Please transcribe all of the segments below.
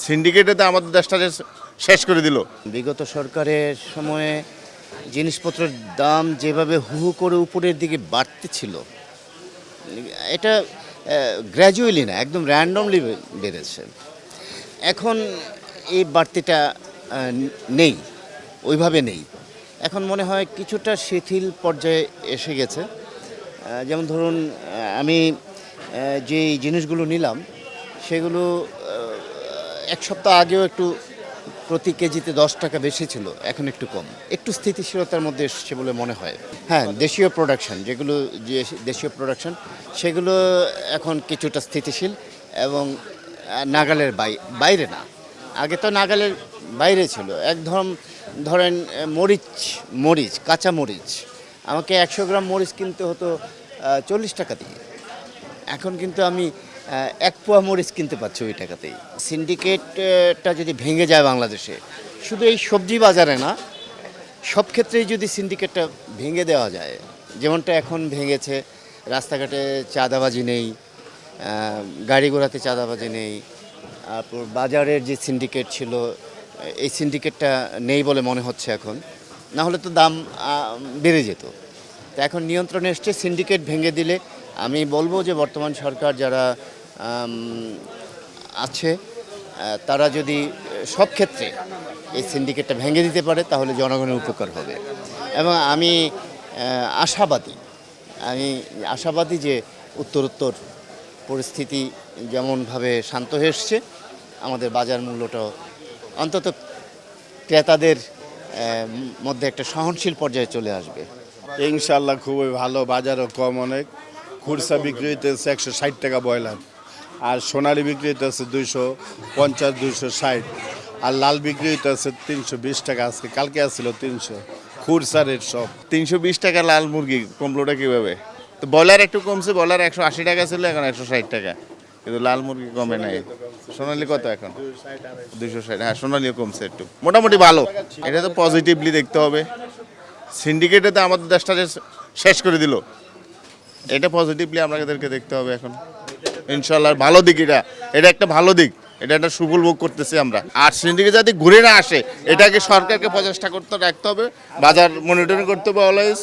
সিন্ডিকেটে তো আমাদের দেশটা শেষ করে দিল। বিগত সরকারের সময়ে জিনিসপত্রের দাম যেভাবে হু হু করে উপরের দিকে বাড়তেছিল, এটা গ্র্যাজুয়ালি না, একদম র্যান্ডমলি বেড়েছে। এখন এই বাড়তিটা নেই, ওইভাবে নেই। এখন মনে হয় কিছুটা শিথিল পর্যায়ে এসে গেছে। যেমন ধরুন, আমি যে জিনিসগুলো নিলাম সেগুলো এক সপ্তাহ আগেও একটু প্রতি কেজিতে 10 টাকা বেশি ছিল, এখন একটু কম, একটু স্থিতিশীলতার মধ্যে এসেছে বলে মনে হয়। হ্যাঁ, দেশীয় প্রোডাকশন যেগুলো, যে দেশীয় প্রোডাকশন সেগুলো এখন কিছুটা স্থিতিশীল এবং নাগালের বাইরে না। আগে তো নাগালের বাইরে ছিল। ধরেন মরিচ, কাঁচা মরিচ, আমাকে 100 গ্রাম মরিচ কিনতে হতো 40 টাকা দিয়ে। এখন কিন্তু আমি 1 পোয়া মরিচ কিনতে পারছি ওই টাকাতেই। সিন্ডিকেটটা যদি ভেঙে যায় বাংলাদেশে, শুধু এই সবজি বাজারে না, সব ক্ষেত্রেই যদি সিন্ডিকেটটা ভেঙে দেওয়া যায়, যেমনটা এখন ভেঙেছে, রাস্তাঘাটে চাঁদাবাজি নেই, গাড়ি ঘোড়াতে চাঁদাবাজি নেই, তারপর বাজারের যে সিন্ডিকেট ছিল, এই সিন্ডিকেটটা নেই বলে মনে হচ্ছে এখন। না হলে তো দাম বেড়ে যেত। তো এখন নিয়ন্ত্রণে এসছে। সিন্ডিকেট ভেঙে দিলে আমি বলবো যে বর্তমান সরকার যারা আছে, তারা যদি সব ক্ষেত্রে এই সিন্ডিকেটটা ভেঙে দিতে পারে তাহলে জনগণের উপকার হবে। এবং আমি আশাবাদী যে উত্তরোত্তর পরিস্থিতি যেমনভাবে শান্ত হয়ে এসছে, আমাদের বাজার মূল্যটাও অন্তত ক্রেতাদের মধ্যে একটা সহনশীল পর্যায়ে চলে আসবে। ইনশাল্লাহ খুবই ভালো, বাজারও কম অনেক। খুরসা বিক্রি হইতেছে 160 টাকা ব্রয়লার, আর সোনালী বিক্রি হইতেছে 250, 260, আর লাল বিক্রি হইতেছে 320 টাকা। কালকে আসছিল 300 খুরসা রেট সব। 320 টাকা লাল মুরগি কমলোটা কীভাবে? তো ব্রয়লার একটু কমছে, ব্রয়লার 180 টাকা ছিল, এখন 160 টাকা, কিন্তু লাল মুরগি কমে নাই। সোনালি কত এখন? 260। হ্যাঁ, সোনালিও কমছে একটু, মোটামুটি ভালো। এটা তো পজিটিভলি দেখতে হবে। সিন্ডিকেটে তো আমাদের দেশটা শেষ করে দিল, এটা পজিটিভলি আমাদেরকে দেখতে হবে এখন। ইনশাল্লাহ ভালো দিক, এটা একটা ভালো দিক, এটা একটা সুফল ভোগ করতেছি আমরা। আর সিন্ডিকেট যাতে ঘুরে না আসে, এটাকে সরকারকে প্রচেষ্টা রাখতে হবে। বাজার মনিটরিং করতে হবে অলওয়েজ।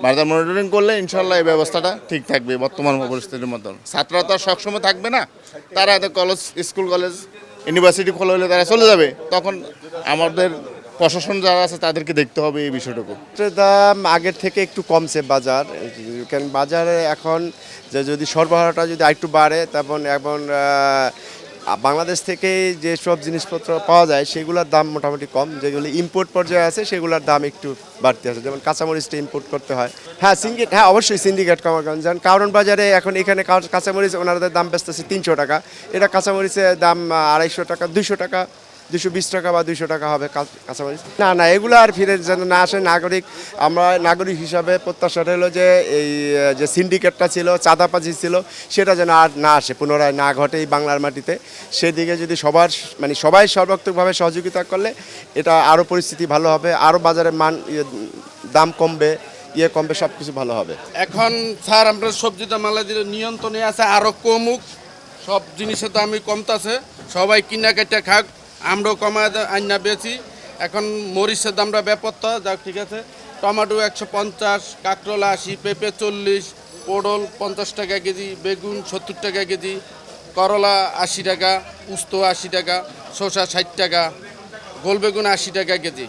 বাজার মনিটরিং করলে ইনশাল্লাহ এই ব্যবস্থাটা ঠিক থাকবে বর্তমান পরিস্থিতির মতন। ছাত্ররা তো আর সবসময় থাকবে না, তারা স্কুল কলেজ ইউনিভার্সিটি খোলা হলে তারা চলে যাবে, তখন আমাদের প্রশাসন যারা আছে তাদেরকে দেখতে হবে এই বিষয়টুকু। দাম আগের থেকে একটু কমছে বাজার, কারণ বাজারে এখন যদি সরবরাহটা যদি আরেকটু বাড়ে, তখন এখন বাংলাদেশ থেকে যেসব জিনিসপত্র পাওয়া যায় সেগুলোর দাম মোটামুটি কম। যেগুলো ইম্পোর্ট পর্যায়ে আছে সেগুলোর দাম একটু বাড়তে আছে, যেমন কাঁচামরিচটা ইম্পোর্ট করতে হয়। হ্যাঁ, অবশ্যই সিন্ডিকেট কমার কারণ, যেমন কারণ বাজারে এখন এখানে কাঁচামরিচ ওনাদের দাম বেচতেছে 300 টাকা, এটা কাঁচামরিচের দাম 250 টাকা, 200 টাকা, 220 টাকা বা 200 টাকা হবে কাঁচামরিচ। না, এগুলো আর ফিরে যেন না আসে। আমরা নাগরিক হিসাবে প্রত্যাশাটা হলো যে এই যে সিন্ডিকেটটা ছিল, চাঁদাবাজি ছিল, সেটা যেন আর না আসে, পুনরায় না ঘটে এই বাংলার মাটিতে। সেদিকে যদি সবাই সর্বাত্মকভাবে সহযোগিতা করলে এটা আরও পরিস্থিতি ভালো হবে, আরও বাজারে দাম কমবে, কমবে, সব কিছু ভালো হবে। এখন স্যার আমরা সবজি দাম দিলে নিয়ন্ত্রণে আছে, আরও কমুক, সব জিনিসের দামই কমতেছে, সবাই কিনা কেটে খাক, আমরাও কমায় আইনা বেশি। এখন মরিচের দামটা ব্যাপারটা যাক, ঠিক আছে। টমেটো 150, কাঁকরোলা 80, পেঁপে 40, পটল 50 টাকা কেজি, বেগুন 70 টাকা কেজি, করলা 80 টাকা, উস্তো 80 টাকা, শসা 60 টাকা, গোল বেগুন 80 টাকা কেজি।